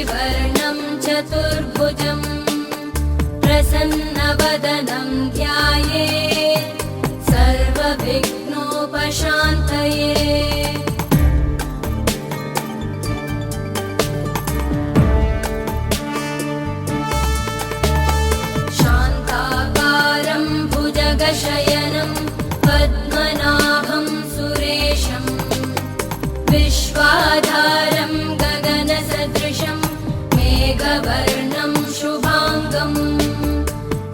शशिवर्णं चतुर्भुजं प्रसन्नवदनं ध्यायेत् सर्वविघ्नोपशान्तये। शान्ताकारं भुजगशयनं पद्मनाभं सुरेशं विश्वाधारं गगनसदृशं मेघवर्णं शुभाङ्गं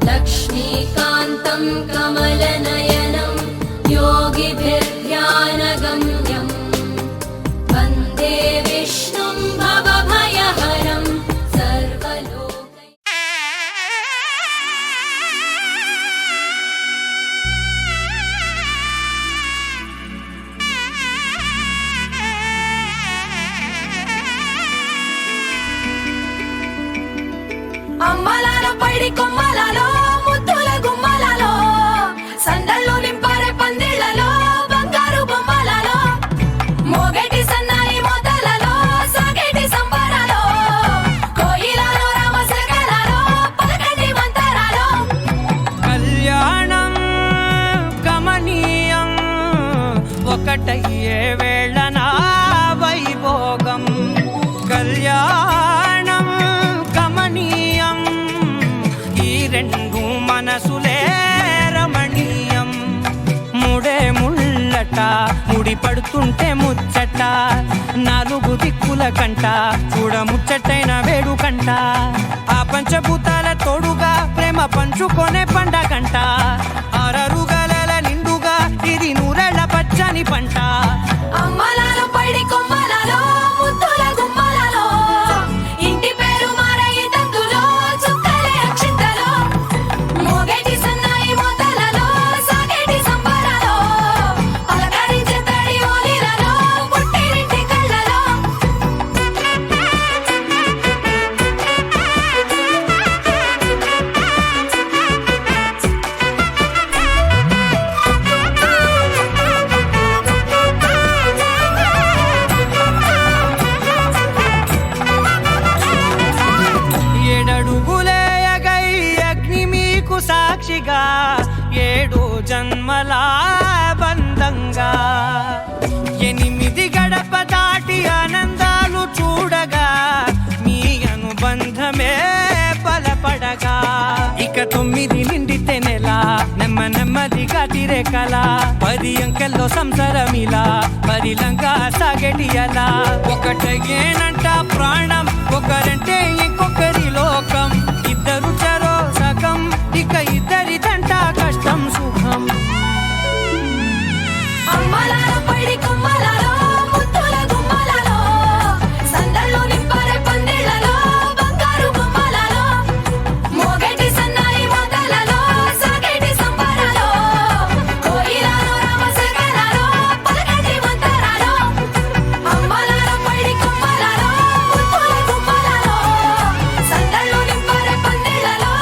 लक्ष्मीकान्तं कमलनयनं योगिभिर्ध्यानगम्यं वन्दे विष्णुं भवभयहरं అమ్మలాలో పైడి కొమ్మలలో ముద్దుల గుమ్మలలో సందళ్ళు నింపారే పందిళ్లలో బంగారు బొమ్మలలో మోగేటి సన్నాయి మోతలలో సాగేటి సంబరాలో కోయిలలో రామశకలలో పలకటి మంతరాలో కళ్యాణం గమనీయం ఒకటయ్యే వేళన వైభోగం కళ్యాణం గమనీయం ఈ రెండు మనసులే రమణీయం ముడే ముళ్ళట ముడి పడుతుంటే ముచ్చట నాలుగు దిక్కుల కంట చూడ ముచ్చటైన వేడుకంట ఆ పంచభూతాల తోడుగా ప్రేమ పంచుకొనే పండగంట ఆరరుగల నిండుగా ఇది నూరెళ్ళ పచ్చని పంట అమ్మలాలో పైడి కొమ్మలలో ముద్దుల గుమ్మలలో ఇంటి పేరు మారయి తందులో చుక్కలే అక్షింతలో మోగేటి సన్నాయి మోతలలో సాగేటి సంబరాలో పలకరించే తడి ఓలిలలో పుట్టినింటి కళ్ళలో ఏడడుగులే ఎగై అగ్ని మీకు సాక్షిగా ఏడు జన్మల బంధంగా ఎనిమిది గడప దాటి ఆనందాలు చూడగా మీ అనుబంధమే బలపడగా ఇక 9 నిండితే నెల నెమ్మదిగా తిరే కల 10 అంకెల్లో సంసారమిలా పరిలంగా సాగేటి అలా ఒకటేనంట ప్రాణం ఒకరంటే ఇంకొకరి లోకం ఇద్దరు చరో సగం ఇక ఇద్దరిదంట కష్టం సుఖం అమ్మలాలో పైడి కొమ్మలలో ముద్దుల గుమ్మలలో సందళ్ళు నింపారే పందిళ్లలో బంగారు బొమ్మలలో మోగేటి సన్నాయి మోతలలో సాగేటి సంబరాలో కోయిలలో రామశకలలో పలకటి మంతరాలో అమ్మలాలో పైడి కొమ్మలలో ముద్దుల గుమ్మలలో సందళ్ళు నింపారే పందిళ్లలో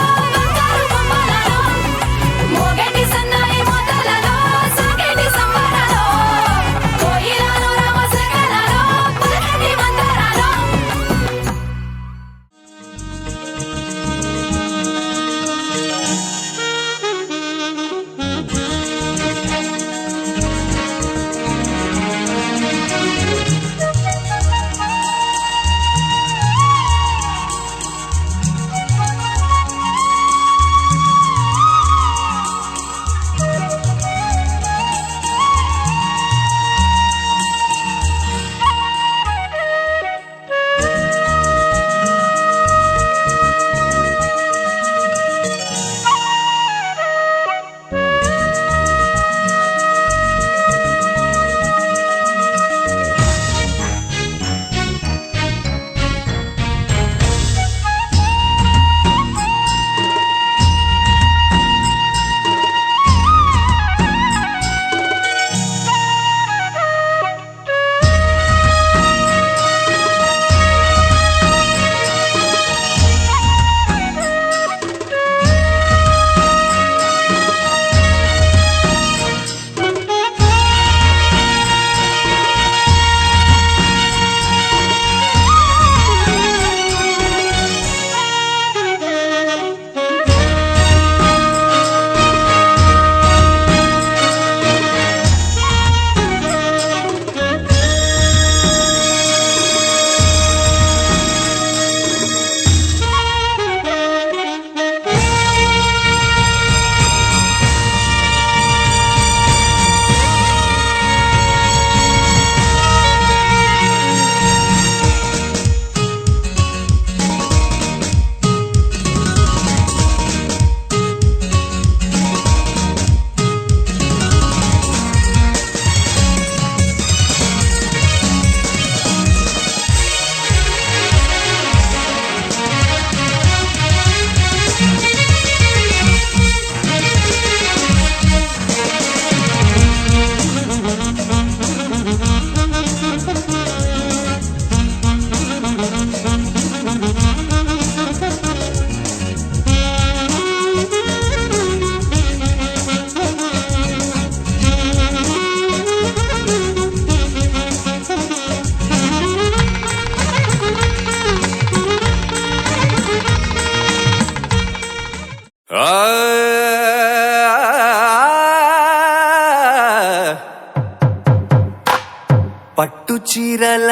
పట్టు చీరల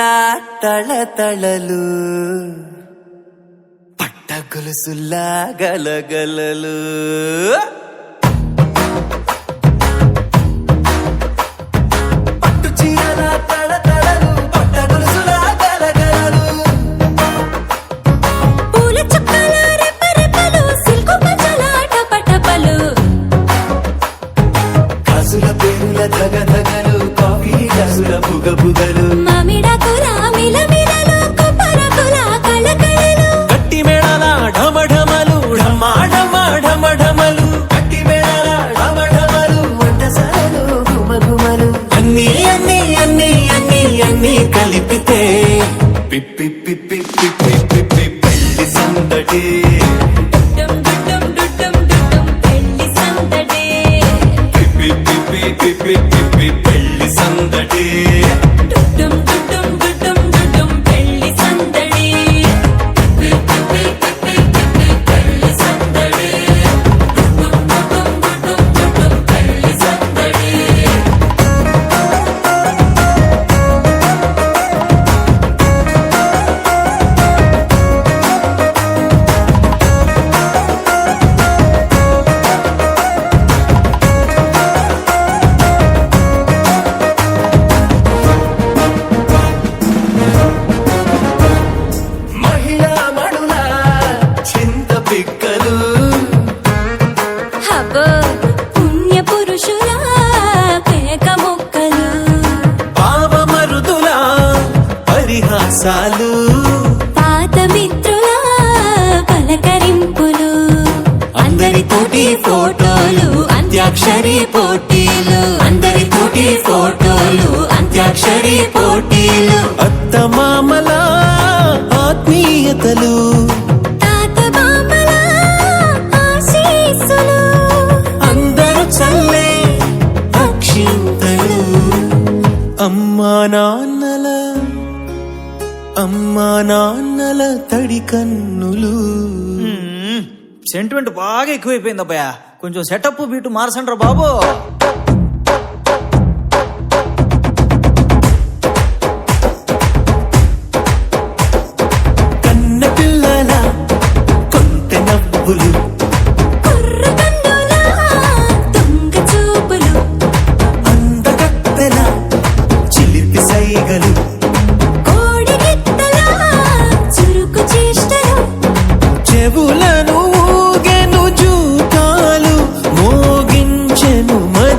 తళతళలు పట్ట గొలుసుల్లా గలగలలు పట్టు చీరల తళతళలు పట్ట గొలుసుల్లా గలగలలు పూల చుక్కల రెపరెపలు సిల్కు పంచల టపటపలు కాసుల పేరుల ధగధగలు కాఫీ గ్లాసుల బుగబుగలు మామిడాకుల మిలమిలలు కొబ్బరకుల కళకళలు గట్టి మేళాల ఢమఢమలు ఢమా ఢమా ఢమఢమలు గట్టి మేళాల ఢమఢమలు వంటసాలలు గుమగుమలు అన్నీ అన్నీ అన్నీ అన్నీ అన్నీ కలిపితే పిప్పి పిప్పి పిప్పి పిప్పి పెళ్లి సందడి డుమ్ డుమ్ డుమ్ డుమ్ పెళ్లి సందడి పిప్పి పిప్పి పిప్పి పిప్పి పెళ్లి సందడి డుమ్ డుమ్ డుమ్ డుమ్ పెళ్లి సందడి పెళ్లి సందడి డుమ్ పెళ్లి సందడి మహిళా మడుల చింత పిక్కలు హబో పుణ్య పురుషుల పేక మొక్కలు పావమరుదుల పరిహాసాలు పాత మిత్రుల పలకరింపులు అందరితోటి ఫోటోలు అంత్యాక్షరి పోటీలు అందరితోటి ఫోటోలు అంత్యాక్షరి పోటీలు అత్తమామల ఆత్మీయతలు తాత బామ్మల ఆశీస్సులు అందరూ చల్లే అక్షింతలు అమ్మా నాన్నల తడి కన్నులు సెంటిమెంట్ బాగా ఎక్కువైపోయింది అబ్బాయ కొంచెం సెటప్ బీటు మార్చండ్రా బాబు కన్న పిల్లల కొంటె నవ్వులు కుర్ర కన్నుల దొంగ చూపులు అందగత్తెల చిలిపి సైగలు కోడి గిత్తల చురుకు చేష్టలు చెవులను ఊగెను జూకాలు మోగించెను మరి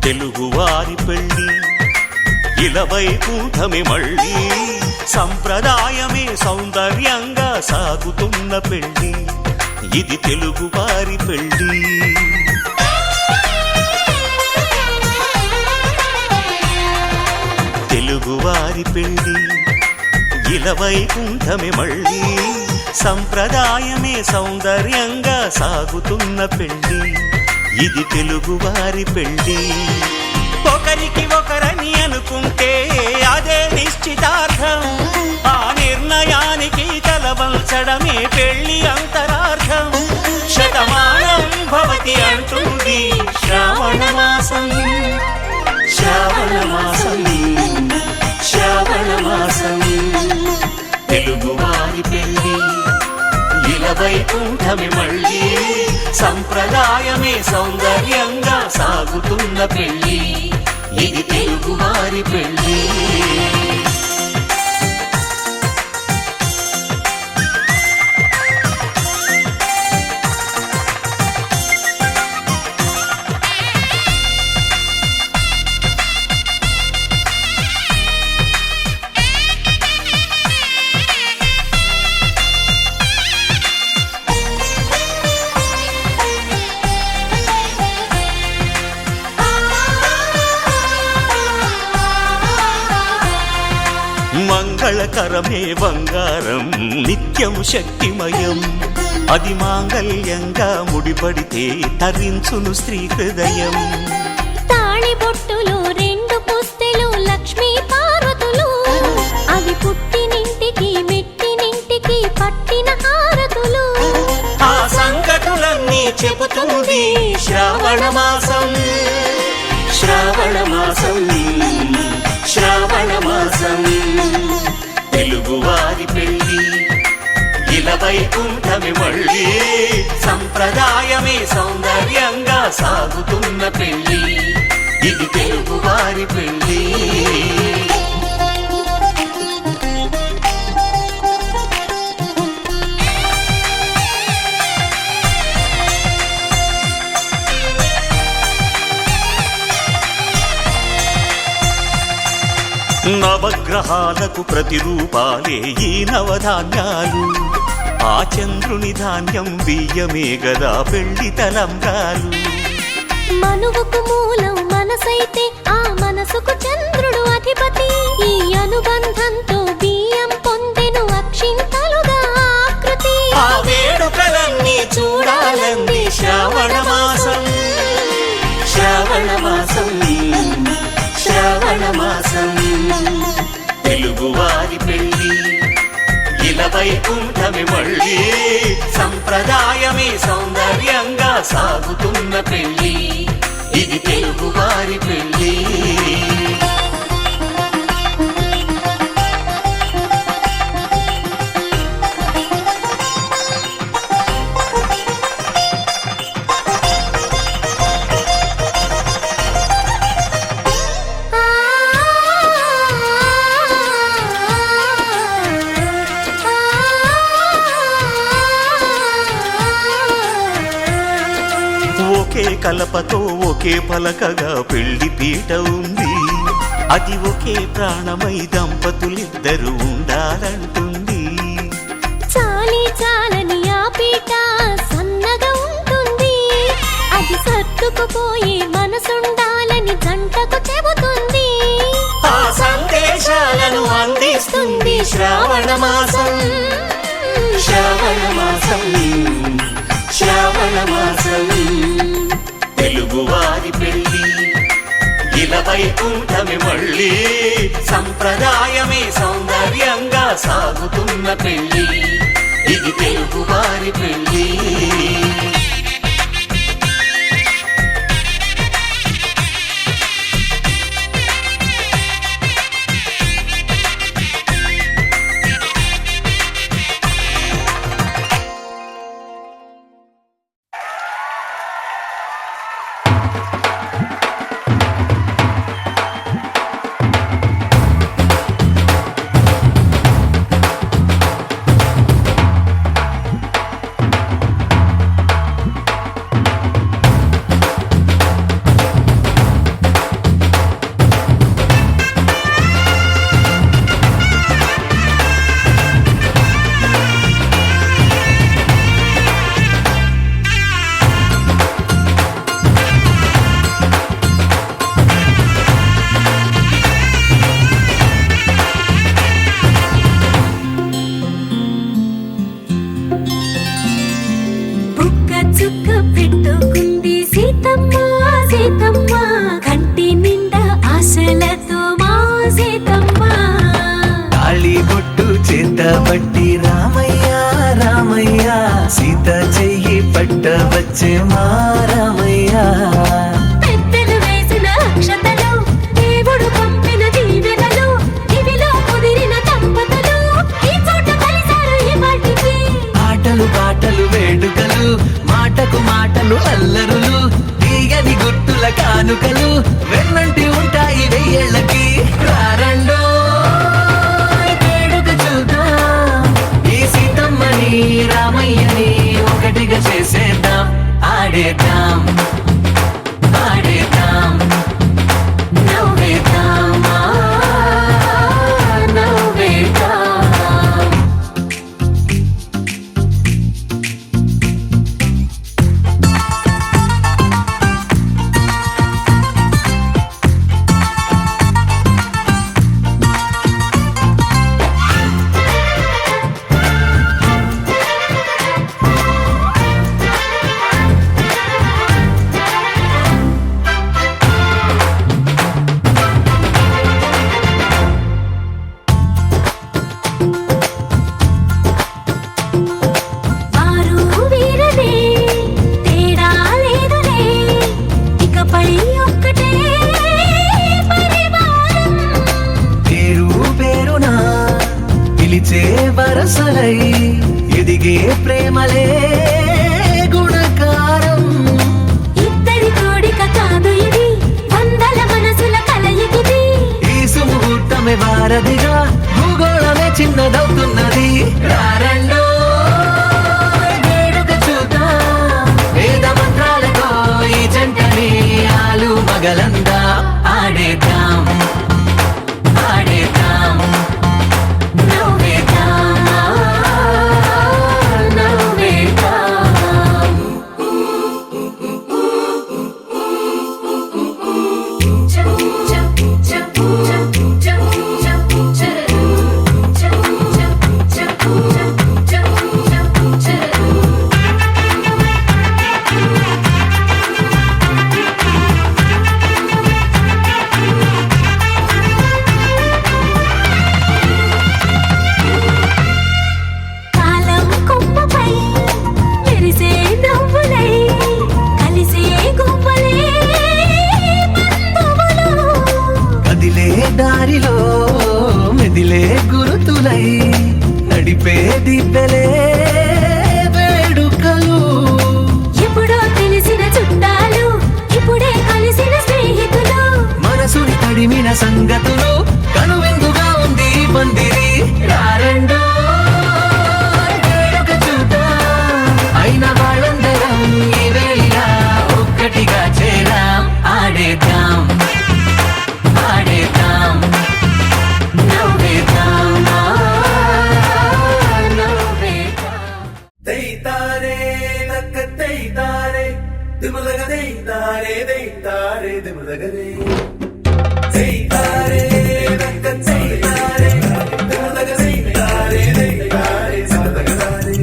తెలుగువారి పెళ్ళి ఇలవైకుంఠమి మళ్ళీ సంప్రదాయమే సౌందర్యంగా సాగుతున్న పెళ్ళి ఇది తెలుగువారి పెళ్ళి తెలుగువారి పెళ్ళి ఇలవైకుంఠమి మళ్ళీ సంప్రదాయమే సౌందర్యంగా సాగుతున్న పెళ్ళి ఇది తెలుగువారి పెళ్ళి ఒకరికి ఒకరని అనుకుంటే అదే నిశ్చితార్థం ఆ నిర్ణయానికి తలవంచడమే పెళ్లి అంతరార్థం శతమానం భవతి అంటుంది శ్రావణ మాసం శ్రావణ మాసం శ్రావణ మాసం తెలుగువారి పెళ్ళి ఇలవైకుంఠమి మళ్ళీ సంప్రదాయమే సౌందర్యంగా సాగుతున్న పెళ్ళి ఇది తెలుగువారి పెళ్ళి మంగళకరమే బంగారం నిత్యం శక్తిమయం అది మాంగళ్యంగా ముడిపడితే తరించును స్త్రీ హృదయం తాళిబొట్టులు రెండు పుస్తెలు లక్ష్మీ పార్వతులు అవి పుట్టినింటికి మెట్టినింటికి పట్టిన హారతులు ఆ సంగతులన్నీ చెబుతుంది శ్రావణ మాసం శ్రావణ మాసం శ్రావణ మాసం తెలుగువారి పెళ్ళి ఇలవైకుంఠమి మళ్ళీ సంప్రదాయమే సౌందర్యంగా సాగుతున్న పెళ్ళి ఇది తెలుగువారి పెళ్ళి నవగ్రహాలకు ప్రతిరూపాలే ఈ నవధాన్యాలు ఆ చంద్రుని ధాన్యం బియ్యమే గదా పెళ్లి తలంబ్రాలు మనువుకు మూలం మనసైతే ఆ మనసుకు చంద్రుడు అధిపతి ఈ అనుబంధంతో బియ్యం పొందెను అక్షింతలుగా ఆకృతి ఆ వేడుకలన్నీ చూడాలంది శ్రావణ మాసం శ్రావణ మాసం శ్రావణ మాసం తెలుగువారి పెళ్ళి ఇలవైకుంఠమి మళ్ళీ సంప్రదాయమే సౌందర్యంగా సాగుతున్న పెళ్ళి ఇది తెలుగువారి పెళ్ళి ఒకే కలపతో ఒకే పలకగా పెళ్లి పీట ఉంది అది ఒకే ప్రాణమై దంపతులిద్దరూ ఉండాలంటుంది చాలి చాలని ఆ పీట సన్నగా ఉంటుంది అది సర్దుకుపోయి మనసుండాలని జంటకు చెబుతుంది ఆ సందేశాలను అందిస్తుంది శ్రావణ మాసం శ్రావణ మాసం శ్రావణ మాసం తెలుగువారి పెళ్ళి ఇలవైకుంఠమి మళ్ళీ సంప్రదాయమే సౌందర్యంగా సాగుతున్న పెళ్ళి ఇది తెలుగువారి పెళ్ళి ఆటలు అల్లరులు తీయని గుర్తుల కానుకలు వెన్నంటి ఉంటాయి వెయ్యేళ్ళకి రారండో వేడుక చూద్దాం ఈ సీతమ్మని రామయ్యని ఒకటిగా చేసేద్దాం ఆడేద్దాం ఆడేద్దాం నవ్వేద్దాం నవ్వేద్దాం వారు వీరలే తేడా లేదులే ఇకపై ఒక్కటే పరివారం పేరు పేరునా పిలిచే వరసలై ఎదిగే ప్రేమలే గుణకారం ఇద్దరి కోడిక కాదు ఇది వందల మనసుల కలయికిది ఈ సుముహూర్తమే వారధిగా భూగోళమే చిన్నదవుతున్నది రారండో వేడుక చూద్దాం వేద మంత్రాలతో ఈ జంటని ఆలు మగలందా ఆడేద్దాం ఆడేద్దాం నవ్వేద్దాం నవ్వేద్దాం కాలం కొమ్మపై మెరిసే నవ్వులై కలిసే గువ్వలే బంధువులు కదిలే దారిలో మెదిలే గురుతులై నడిపే దిబ్బెలే వేడుకలు ఎప్పుడో తెలిసిన చుట్టాలు ఇప్పుడే కలిసిన స్నేహితులు మనసుని తడిమిన సంగతులు కనువిందుగా ఉంది ఈ పందిరి రారండో వేడుక చూద్దాం అయిన వాళ్ళందరం ఈ వేళ ఒక్కటిగా చేరాం ఆడేద్దాం ఆడేద్దాం నవ్వేద్దాం నవ్వేద్దాం దైతారే నక్క దైతారే దిములగ దైతారే దైతారే దిములగదే దైతారే నక్క దైతారే దిములగ దైతారే దైతారే దిములగదే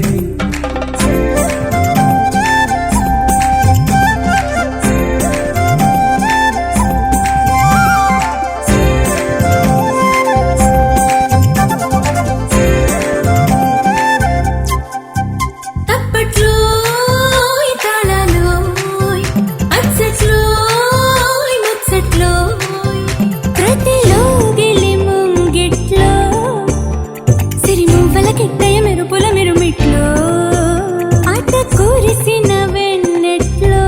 తప్పట్లో తాళాలో అచ్చట్లో ముచ్చట్లో ప్రతిలో గిలి ముంగిట్లో సిరిమువ్వల కిట్టయ మెరుపుల మెరుమిట్లో ఆట కూరిసిన వెన్నెట్లో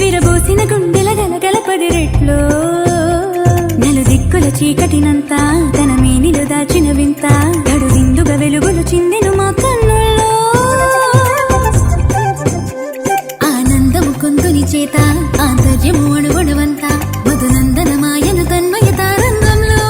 విరబోసిన గుండెల గలగల పదిరెట్లో నలుదిక్కుల చీకటినంతా తన మేనిలో దాచిన వింత గడువిందుగా వెలుగులు చిందెను మా కన్నుల్లో ఆనందము కొందుని చేత ఆంతర్యము అణువణువంతా మధునందన మాయను తన్మయ తారంగంలో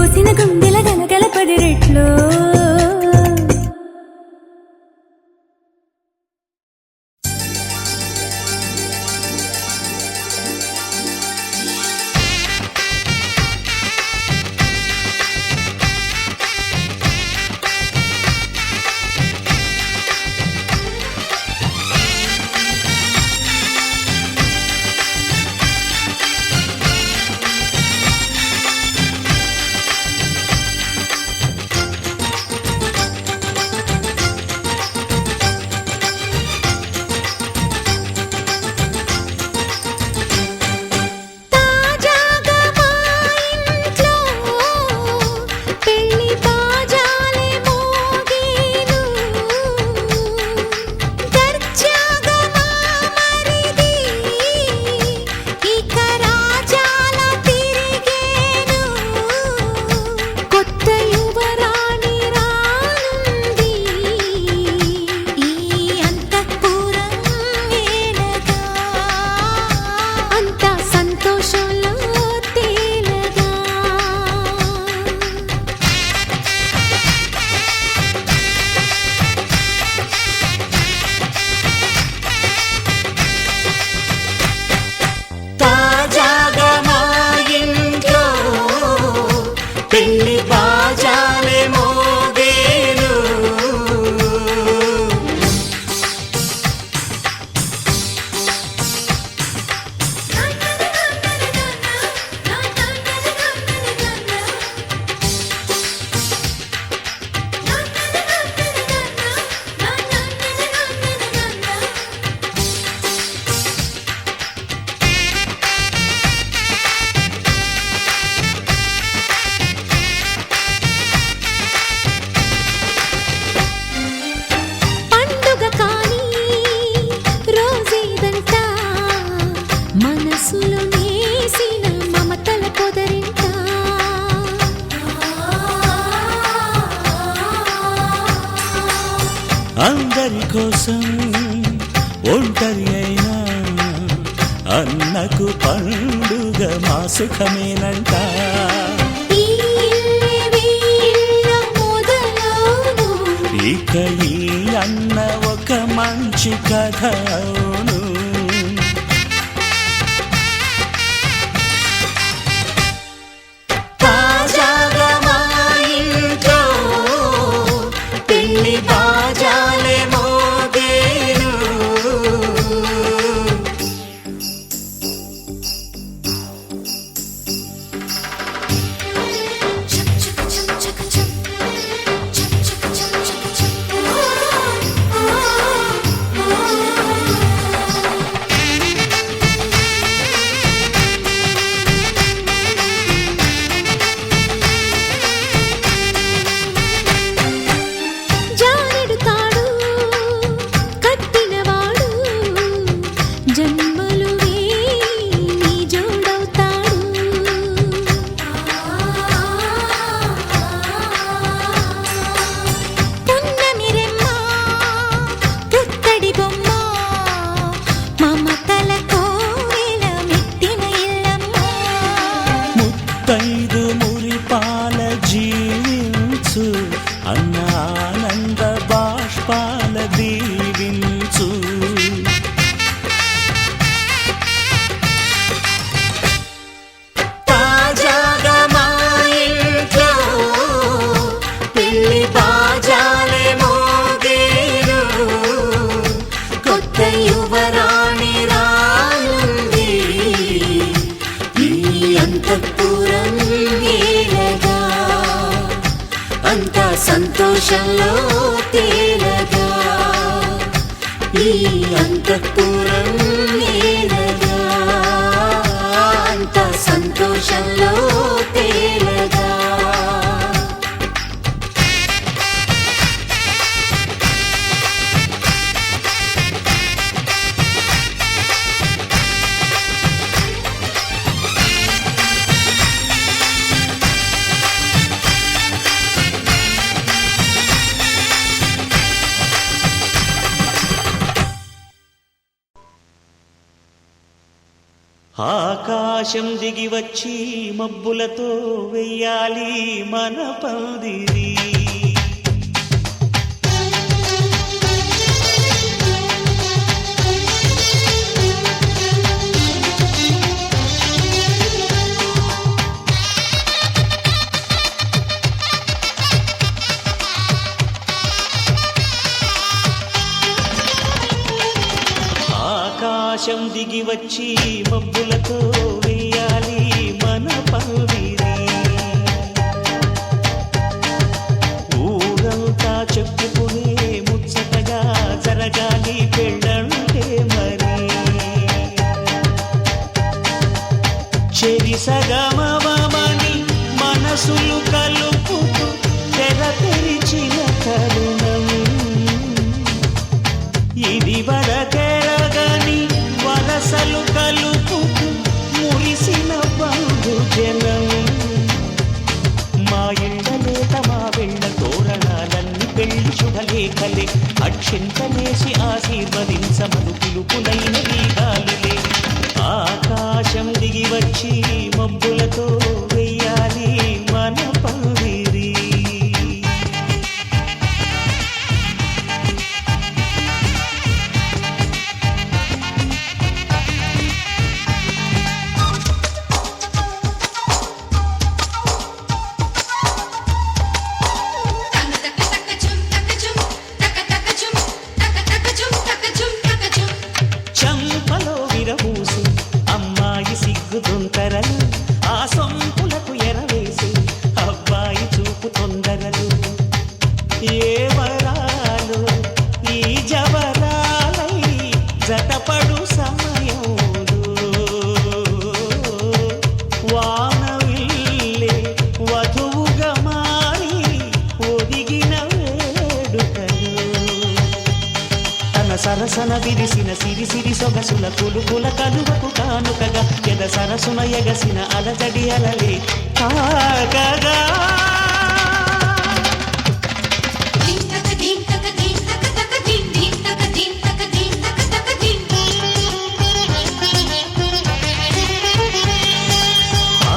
కోసిన గుండెల గలగల పదిరెట్లో అందరి కోసం ఒంటరి అయినా అన్నకు పండుగ మా సుఖమేనంట. ఇక ఈ అన్న ఒక మంచి కథ అవును. తాజాగా మా ఇంట్లో పెళ్లి బాజాలే మోగేను. ముత్తైదు మురిపాల జీవించు అన్న ఆనంద బాష్పాల దీవించు. తాజాగా మా ఇంట్లో పెళ్లి బాజాలే మోగేను. కొత్త యువరాణి రానుంది ఈ అంతఃపురం ఏలగా. అంతా సంతోషంలో తేలగా ఈ అంతఃపురం ఏలగా. అంతా సంతోషంలో తేలగా. ఆకాశం దిగి వచ్చి మబ్బులతో వెయ్యాలి మన పందిరి. ఆకాశం దిగి వచ్చి మబ్బులతో వెయ్యాలి మన పందిరి. ఊరంతా చెప్పుకునే ముచ్చటగా జరగాలి పెళ్ళంటే మరి. చెరిసగమని మనసులు కలుపుతూ తెర తెరిచిన తరుణం ఇది. వరకెరగని వరసలు కలుపుతూ మురిసిన బంధు జనం. మా ఇళ్ళలేత మా వెళ్ళ తోరణాలన్నీ పెళ్లి శుభలేఖలే. అక్షింతలేసి ఆశీర్వదించమను పిలుపులైన వీగాలులే. ఆకాశం దిగి వచ్చి మబ్బులతో వెయ్యాలి మన పందిరి. చంపలో విరబూసి అమ్మాయి సిగ్గుతుంటరలు. ఆ సొంపులకు ఎరవేసి అబ్బాయి చూపు తొందరలు. ఏ వరాలు ఈ జవరాలై జతపడు సమయంలో వానవిల్లే వధువుగా మారి ఒదిగిన వేడుకలు. తన సరసన విరిసిన సిరిసిరి సొగసుల కులుకుల కలువకు కానుకగా ఎద సరసున ఎగసిన అలజడి అలలే కాగగా.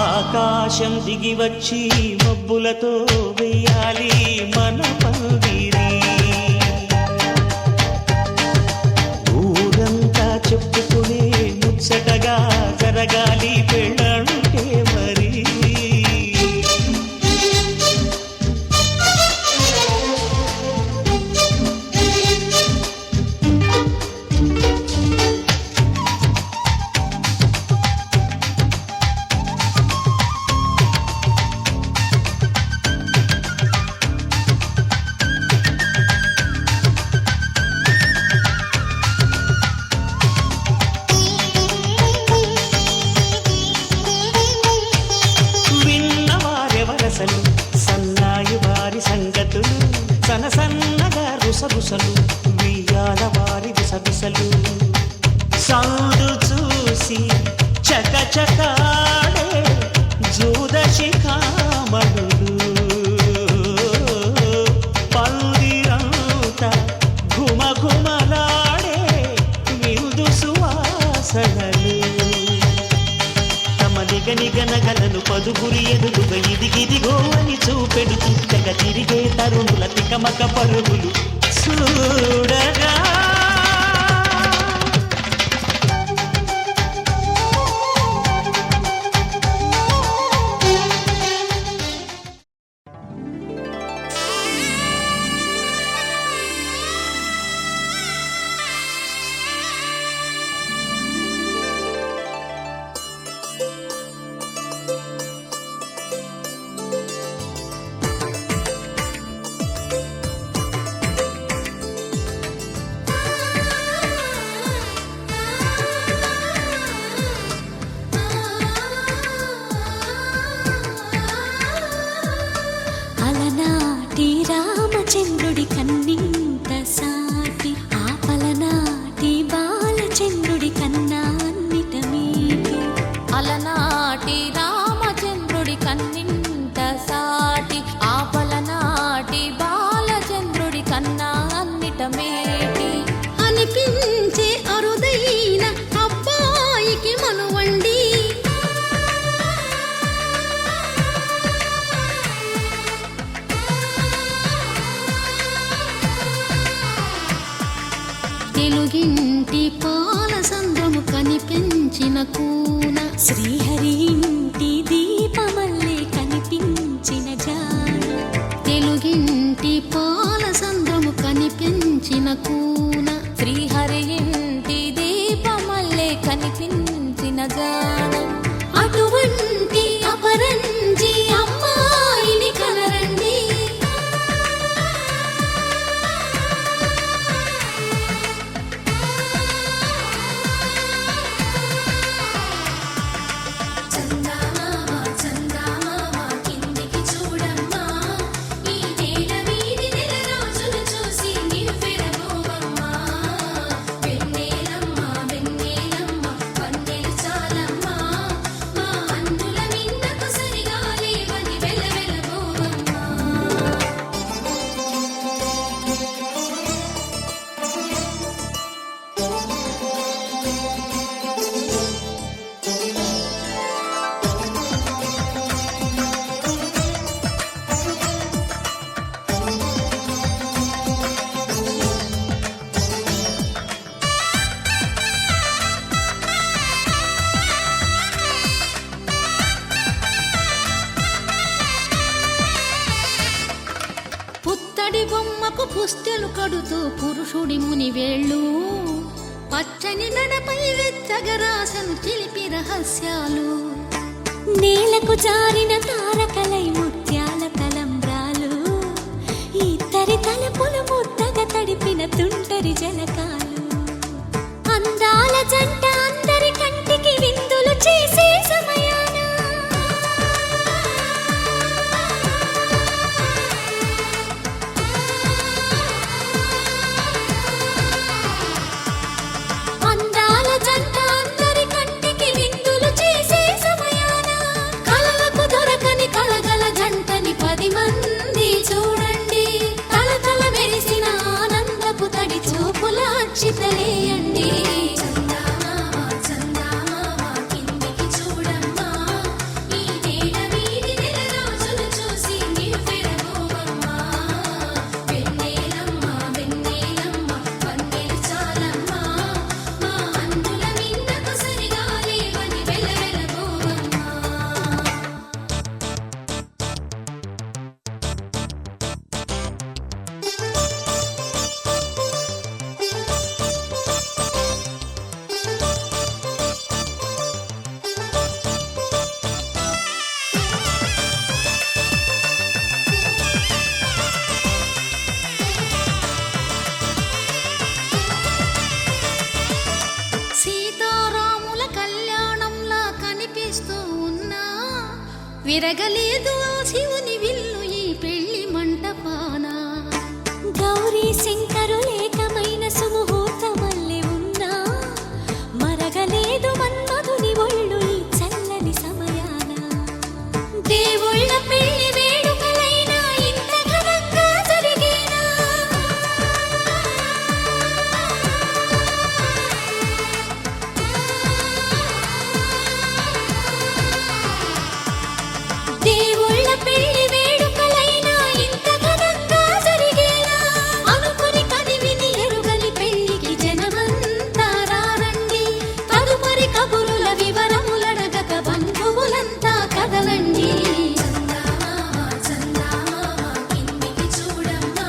ఆకాశం దిగి వచ్చి మబ్బులతో వెయ్యాలి మన పందిరి. ఊరంతా చెప్పుకునే ముచ్చటగా జరగాలి పెళ్ళంటే మరి. విన్నవారెవరసలు సన్నాయి వారి సంగతులు. సనసన్నగా రుసరుసలు వియ్యాల వారి విసవిసలు. సౌదు చూసి చకచకాడే జూదశిఖామణులు. పందిరంతా ఘుమఘుమలాడే విందు సువాసనలు. తమ నిగనిగనగలను పదుగురి ఎదురుగా ఇదిగిదిగో అని చూపెడుతూ తెగ తిరిగే తరుణుల తికమక పరుగులు చూడగా. అలనాటి రామచంద్రుడి కన్నింత సాటి ఆపలనాటి బాలచంద్రుడి కన్నా అన్నిట మీటి. అలనాటి రామచంద్రుడి కన్నింత సాటి ఆపలనాటి బాలచంద్రుడి కన్నా అన్నిట మేటి. అనిపించే అరుదైన అబ్బాయికి మనువండి తెలుగింటి పాల సంద్రము కనిపించిన కూన శ్రీహరి ఇంటి దీపమల్లే కనిపించిన జాన తెలుగింటి పాల సంద్రము కనిపించిన కూన శ్రీహరి ఇంటి దీపమల్లే కనిపించిన జానం అటువంటి అపరంజి అమ్మాయిని కనరండి చందమామ చందమామ కిందికి చూడమ్మా ఈ నేల వీధి నెల రోజులు చూసి నివ్వెరబోవమ్మా వెన్నెలమ్మ వెన్నెలమ్మ వన్నెలు చాలమ్మా మా అందుల మిన్నకు సరిగా లేవని వెలవెలబోవమ్మా పుత్తడి బొమ్మకు పుస్తెలు కడుతూ పురుషుడి ముని వేళ్ళు పచ్చని నడపై వెచ్చగరాసను చిలిపి రహస్యాలు నేలకు జారిన తారకలై ముత్యాల తలంబ్రాలు ఇద్దరి తలపులు ముద్దగా తడిపిన తుంటరి జలకాలు అందాల జంట అందరి కంటికి విందులు చేసే సమయాన అందాల జంట అందరి కంటికి విందులు చేసే సమయాన కలలకు దొరకని కలగల జంటని 10 మంది చూడండి తలతల మెరిసిన ఆనందపు తడి చూపుల అక్షితలేయండి చందమామ చందమామ కిందికి చూడమ్మా ఈ నేల వీధి నెల రోజులు చూసి నివ్వెరబోవమ్మా వెన్నెలమ్మ వెన్నెలమ్మ వన్నెలు చాలమ్మా మా అందుల మిన్నకు సరిగా లేవని వెలవెలబోవమ్మా సీతారాముల కళ్యాణంలా కనిపిస్తూ ఉన్నా విరగలేదు ఆ శివుని విల్లు ఈ పెళ్లి మంటపాన గౌరీ శంకరులేకమైన సుముహూర్తమల్లె ఉన్నా మరగలేదు మన్మధుని ఒళ్ళు ఈ చల్లని సమయాన దేవుళ్ళ పెళ్లి వేడుకలైనా ఇంత ఘనంగా జరిగేనా దేవుళ్ళ పెళ్లి వేడుకలైనా ఇంత ఘనంగా జరిగేనా అనుకుని కదివిని ఎరుగని పెళ్లికి జనమంతా రారండి తదుపరి కబురుల వివరములడగక బంధువులంతా కదలండి చందమామ చందమామ కిందికి చూడమ్మా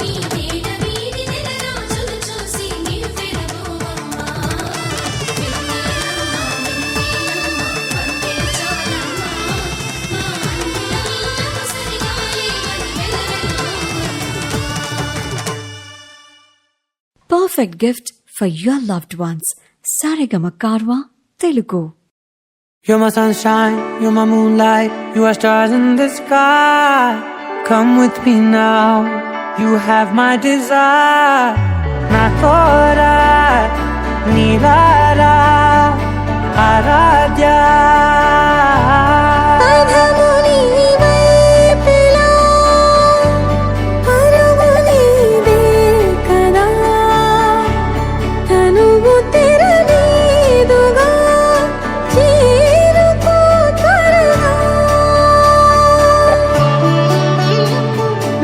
ఈ నేల వీధి నెల రోజులు చూసి నివ్వెరబోవమ్మా వెన్నెలమ్మ వెన్నెలమ్మ వన్నెలు చాలమ్మా మా అందుల మిన్నకు సరిగా లేవని వెలవెలబోవమ్మా Perfect gift for your loved ones. Saregama Karwa Telugu. You're my sunshine, you're my moonlight, you are stars in the sky. Come with me now, you have my desire. Na tora, nilara, aradya.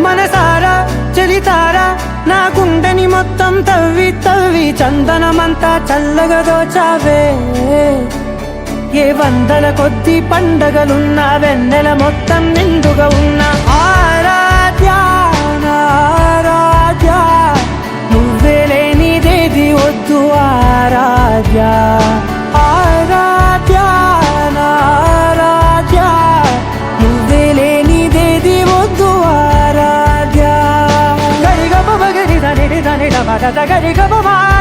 మనసారా చలితారా నా గుండెని మొత్తం తవ్వి తవ్వి చందనమంతా చల్లగా దోచావే ఏ వందల కొద్ది పండగలున్నా వెన్నెల మొత్తం నిండుగా ఉన్న ఆరాధ్య ఆరాధ్య నువ్వే లేనిదేది వద్దు ఆరాధ్య ఆరాధ్య ఆరాధ్య నువ్వే లేనిదేది వద్దు ఆరాధ్య గరి గమ గరి దని దని దమ దద గరి గమ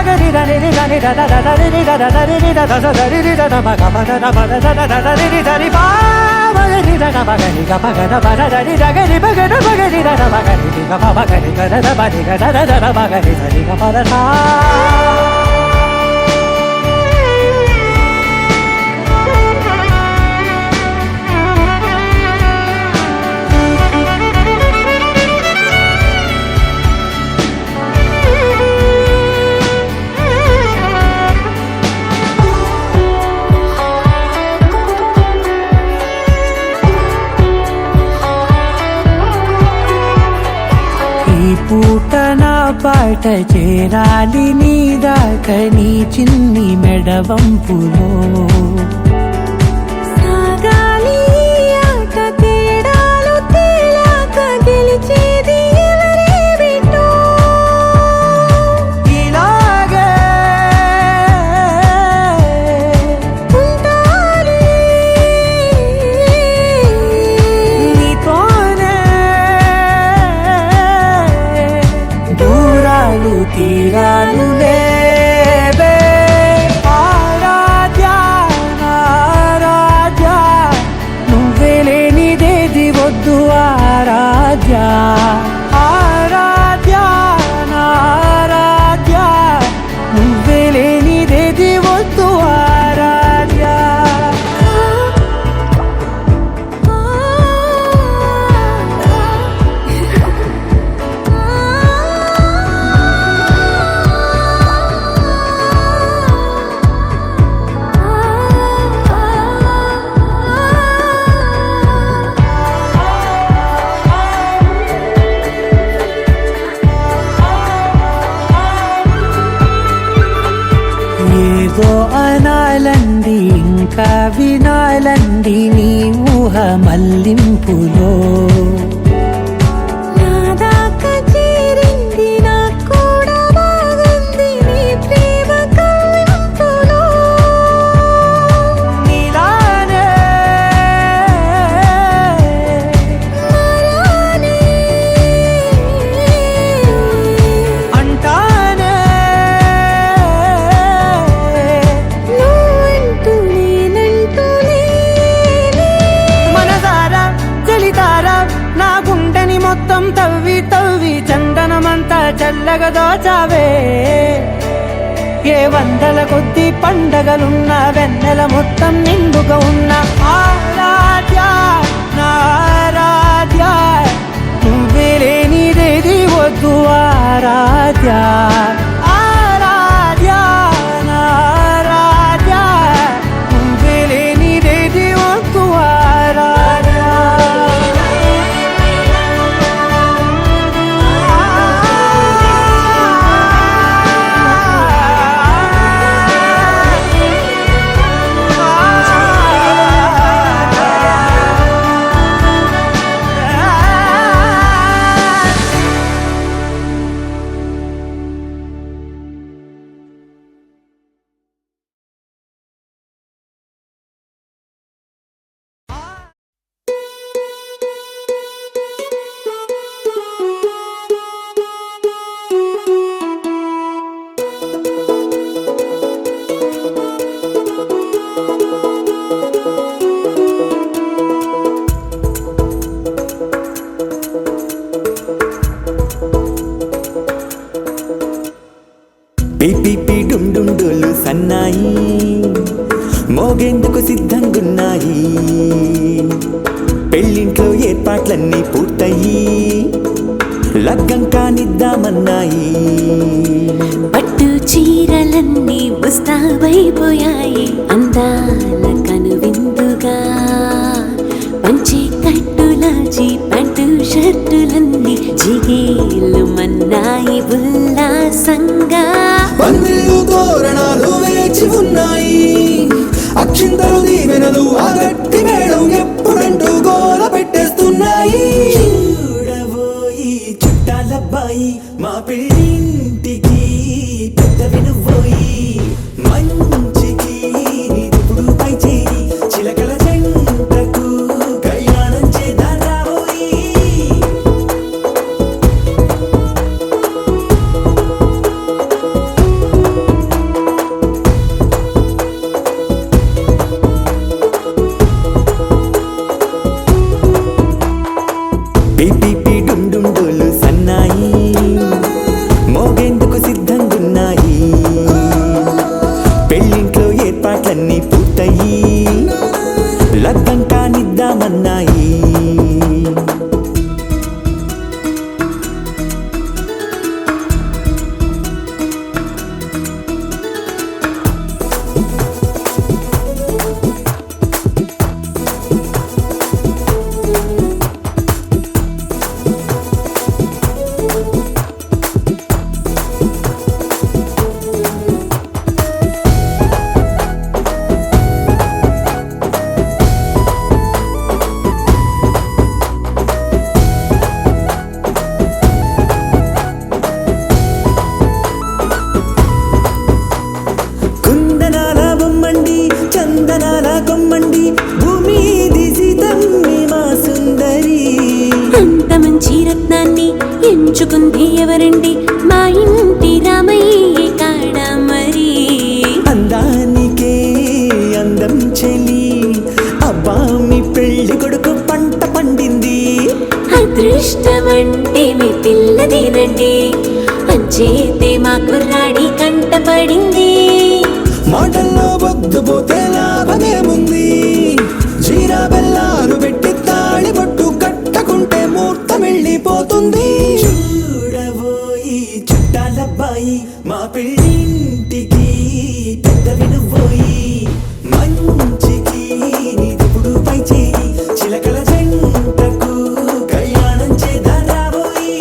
గరి దని దని దద దద రి దద దరి రి దద దరి రి దద మ గమ దద మ దద దద రి రి దరి బా గరి దద మ గరి గమ గద మ దరి దగరి బగద బగరి దద మ గరి రి గమ మ గరి గద ద మ రి గద దద ద మ గరి దరి గమ దద ఈ పూట నా పాట చేరాలి నీ దాకా నీ చిన్ని మెడవంపులో సాగాలి ఆట తేడాలు తేలాక గెలిచేది ఎవరే బిడ్డో ఇలాగే ఉంటాలి నీతోనే దూరాలు తీరాలు లేవే ఆరాధ్య ఆరాధ్య నువ్వే లేనిదేది వద్దు ఆరాధ్య ఆరాధ్య ఆరాధ్య నువ్వే లేనిదేది వద్దు ఆరాధ్య ఏదో అనాలండి ఇంకా వినాలండి నీ ఊహ మల్లింపులో నా దాకా చేరింది నాకు కూడా బాగుంది నీ ప్రేమ కవింపులో నీలానే మరానే అంటానే నువ్వంటూ నేనంటూ లేనే మనసారా చలితారా నా గుండెని మొత్తం తవ్వి తవ్వి చందనమంతా చల్లగా దోచావే ఏ వందల కొద్ది పండగలున్న వెన్నెల మొత్తం నిండుగా ఉన్న ఆరాధ్య నా ఆరాధ్య నువ్వే లేనిదేది వద్దు ఆరాధ్య ఆరాధ్య నా ఆరాధ్య నువ్వే లేనిదేది వద్దు ఆరాధ్య పిపి డుండుండులు సన్నాయి మోగేందుకు సిద్ధంగున్నాయి పెళ్ళింట్లో ఏర్పాట్లన్నీ పూర్తయి లగ్గం కానిద్దామన్నాయి పట్టు చీరలన్నీ ముస్తాబైపోయాయి అందాల కనువిందుగా పంచి కట్టులాచి పట్టు షర్టులన్నీ జిగేలు మన్నాయి ఉల్లాస ఉల్లాసంగా పందిళ్ళు తోరణాలు వేచి ఉన్నాయి, అక్షింతలు దీవెనలు ఆ గట్టి మేడం ఎప్పుడంటూ గోల పెట్టేస్తున్నాయి. చూడబోయి చుట్టాలబ్బాయి మా పెళ్ళింటికి పెద్దవి నువ్వోయి, మంచికి నీదిప్పుడు పై చేయి, చిలకల జంటకు కళ్యాణం చేద్దాం రాబోయి. పీపీపీ డుమ్ డుమ్ డోలు సన్నాయి మోగేందుకు సిద్ధంగున్నాయి, పెళ్ళింట్లో ఏర్పాట్లన్నీ పూర్తయి లగ్గం కానిద్దామన్నాయి. కుందనాల బొమ్మండి చందనాల కొమ్మండి భూమి దిశితమ్మి మా సుందరి, అంత మంచి రత్నాన్ని ఎంచుకుంది ఎవరండి, మా ఇంటి రామయ్య కాడ మరి. అందానికే అందం చెలి అబ్బా మీ పెళ్లి కొడుకు పంట పండింది. అదృష్టమంటే మీ పిల్లదేనండి, అంచేతే మా కుర్రాడి కంట పడింది. మాటల్లో బొద్దు పోతే లాభమేముంది, జీరా బెల్లాలు పెట్టి తాళి బొట్టు కట్టకుంటే ముహూర్తం వెళ్ళిపోతుంది. చూడబోయి చుట్టాలబ్బాయి మా పెళ్ళింటికి పెద్దవి నువ్వోయి, మంచికి నీదిప్పుడు పై చేయి, చిలకల జంటకు కళ్యాణం చేద్దాం రాబోయి.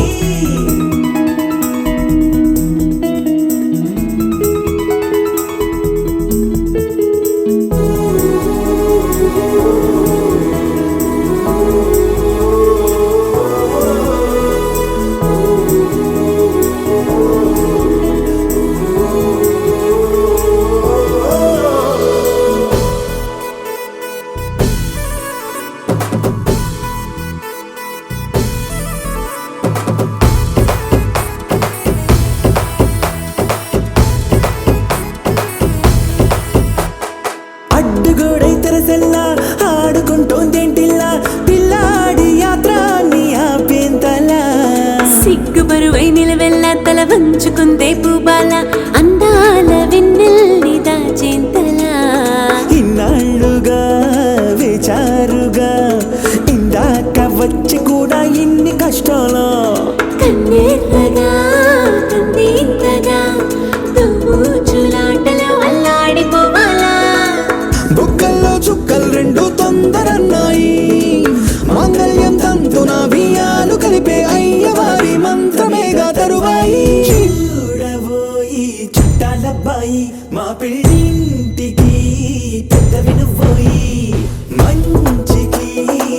అడ్డుగోడై తెరసెల్లా ఆడుకుంటోందేంటిల్లా, పిల్లాడి యాత్రాన్ని ఆపేంతలా. సిగ్గు బరువై నిలవెల్లా తల వంచుకుందే పూబాల, అందాల వెన్నెల్లి దాచేంతలా. ఇన్నాళ్ళుగా వేచారుగా ఇందాక వచ్చి కూడా ఇన్ని కష్టాలా, కన్నెర్రగా కందింతగా దోచులాటలో అల్లాడిపోవాలా. బుక్కల్లో చుక్కలు రెండు తొందరన్నాయి, మాంగళ్యం తంతున బియ్యాలు కలిపే అయ్యవారి మంత్రమేగా తరువాయి. చూడబోయి చుట్టాలబ్బాయి మా పెళ్ళింటికి పెద్దవి నువ్వోయి, మంచికి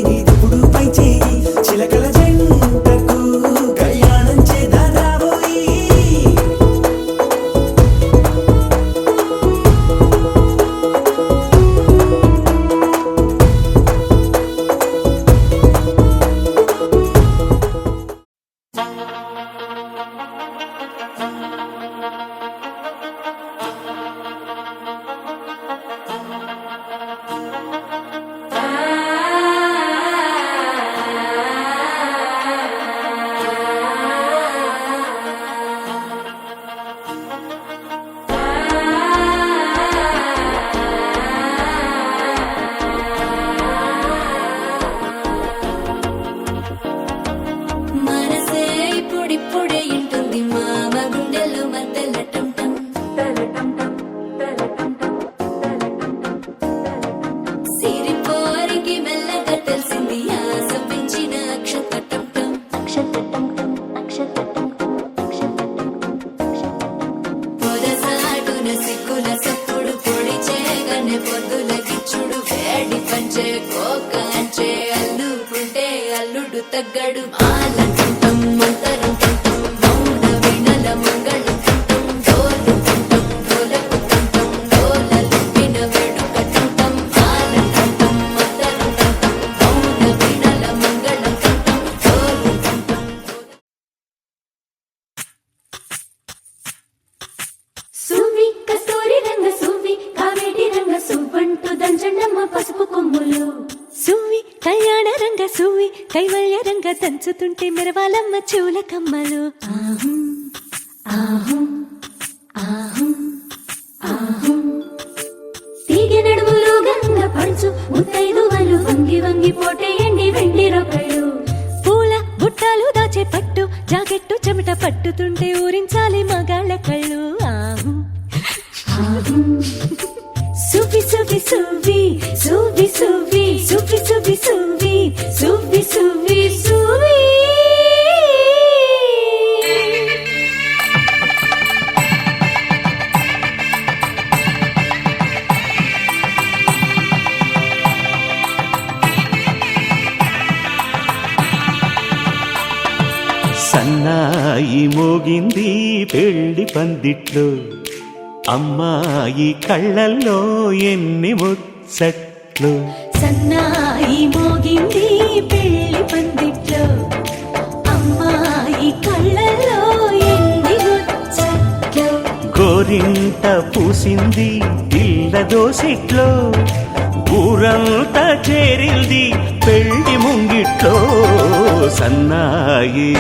నీదిప్పుడు పై చేయి, చిలకల జంటకు కళ్యాణం చేద్దాం రాబోయి. నడు ఆలంకంఠం మంతరం కంఠం మౌన వీణల మంగళం కంఠం డోలు కంఠం డోలకు కంఠం డోలలిప్పిన వేడుక కంఠం ఆలంకంఠం మంతరం కంఠం మౌన వీణల మంగళం కంఠం డోలు కంఠం సువి కస్తూరి రంగ సువి కావేటి రంగ సువ్వంటూ దంచండమ్మ పసుపు కొమ్ములు సువ్వి కళ్యాణ రంగ సువ్వి కైవల్య రంగ దంచుతుంటే మెరవాలమ్మ చెవుల కమ్మలు ఆహుం ఆహుం ఆహుం ఆహుం తీగె నడుములు గంగ పడుచు ముత్తైదువలు వంగి వంగి పోటేయండి వెండి రొకళ్ళు పూల బుట్టాలు దాచే పట్టు జాకెట్టు చెమట పట్టుతుంటే ఊరించాలి మగాళ్ళ కళ్ళు ఆహుం ఆహుం సువ్వి సువ్వి సువ్వి సువ్వి సువ్వి సువ్వి సువ్వి సువ్వి సువ్వి సువ్వి సువ్వి సన్నాయి మోగింది పెళ్లి పందిట్లో అమ్మాయి కళ్ళల్లో ఎన్ని ముచ్చట్లు సన్నాయి మోగింది పెళ్లి పందిట్లో అమ్మాయి కళ్ళలో ఎన్ని ముచ్చట్లు గోరింట పూసింది పిల్ల దోసిట్లో ఊరంతా చేరింది పెళ్లి ముంగిట్లో సన్నాయి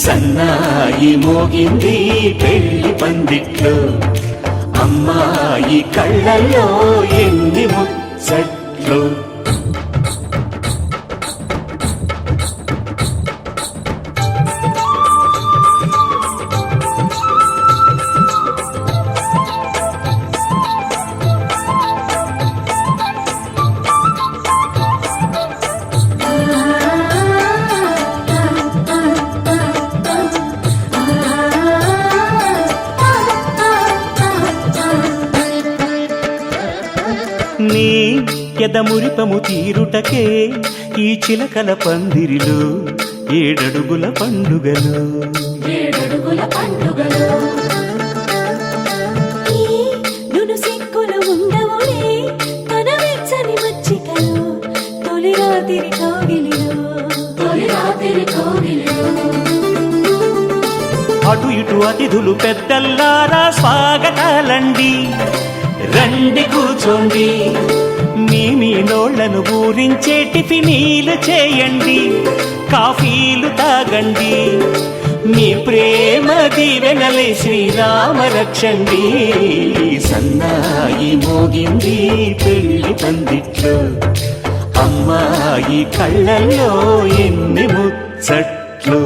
సన్నాయి మోగింది పెళ్లి పందిట్లో అమ్మాయి కళ్ళల్లో ఎన్ని ముచ్చట్లు నీ ఎదమురిపము తీరుటకే ఈ చిలకల పందిరిలో ఏడడుగుల పండుగలు ఏడడుగుల పండుగలు ఈ నును సిక్కులు ఉండవులే తన వెచ్చని మచ్చికలు తొలి రాత్రి కౌగిలిలో తొలి రాత్రి కోగిలిలో అటు ఇటు అతిథులు పెద్దల్లారా స్వాగతాలండి రండి కూర్చోండి మీ నోళ్లను ఊరించే టిఫినీలు చేయండి కాఫీలు తాగండి మీ ప్రేమ దీవెనలే శ్రీరామ రక్షండి సన్నాయి మోగింది పెళ్లి పందిట్లో అమ్మాయి కళ్ళల్లో ఎన్ని ముచ్చట్లు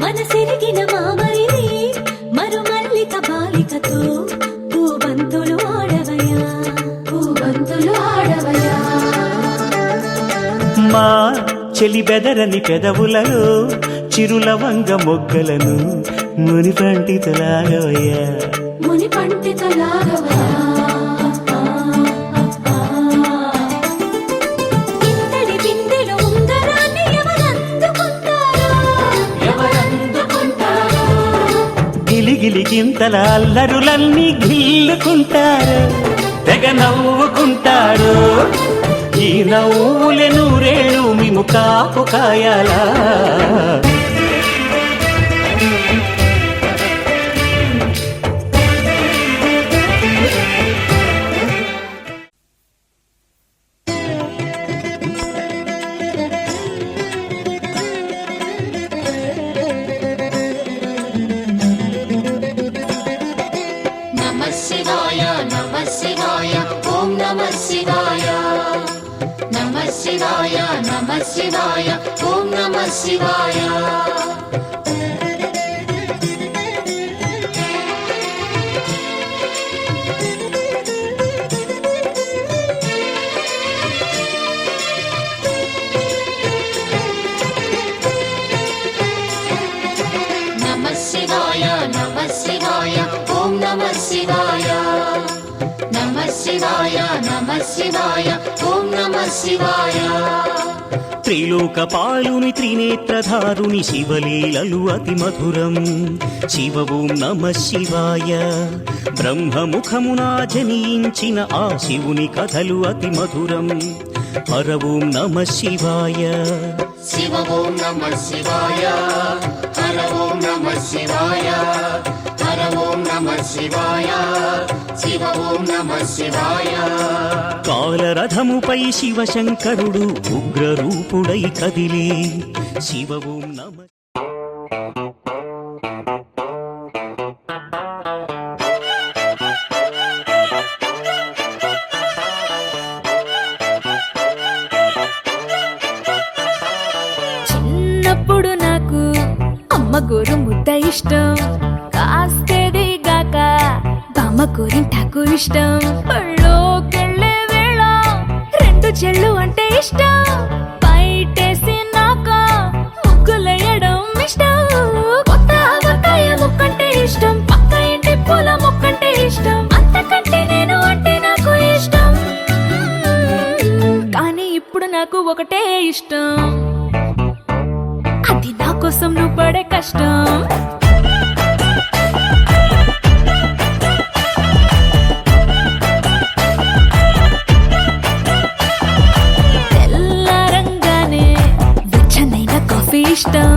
మనసిరిగిన మామరిది మరుమల్లిక బాలికతో పూబంతులు ఆడవయా పూబంతులు ఆడవయా మా చెలి బెదరని పెదవులలో చిరులవంగ మొగ్గలను మునిపంటితలాగవయ్యా ముని పండితులాగవయా ఇంతటి బిందెలో ఉంగరాన్ని ఎవరందుకుంటారో గిలిగిలిగింతల అల్లరులన్నీ గిల్లుకుంటారు తెగ నవ్వుకుంటారు ఈ నవ్వులే నూరేళ్ళు మేము కాపు కాయాలా నమః శివాయ నమః శివాయ ఓం నమః శివాయ నమః శివాయ నమః శివాయ ఓం నమః శివాయ శివాయ నమ శివాయ ఓం నమ శివాయ త్రిలోకపాలుని త్రినేత్రధారుని శివలీలలు అతి మధురం శివ ఓం నమ శివాయ బ్రహ్మముఖమునా జనించిన ఆ శివుని కథలు అతి మధురం హర ఓం నమ శివాయ శివ ఓం నమ శివాయ హర ఓం నమ శివాయ హర ఓం నమ శివాయ శివ ఓం నమ శివాయ కాలరథముపై శివశంకరుడు ఉగ్రరూపుడై కదిలే శివ ఓం నమ చిన్నప్పుడు నాకు అమ్మ గోరు ముద్ద ఇష్టం కాస్తేది గాక బామ్మ గోరింటాకు ఇష్టం పళ్ళోకెళ్ళే వేళ రెండు చెళ్ళు అంటే ఇష్టం బయటేసి నాక ముగ్గులేయడం ఇష్టం కొత్త ఆవకాయ ముక్కంటే ఇష్టం పక్క ఇంటి పూల ముక్కంటే ఇష్టం అంతకంటే నేను అంటే నాకు ఇష్టం కానీ ఇప్పుడు నాకు ఒకటే ఇష్టం అది నా కోసం నువ్వు పడే కష్టం తెల్లారంగానే వెచ్చనైన కాఫీ ఇష్టం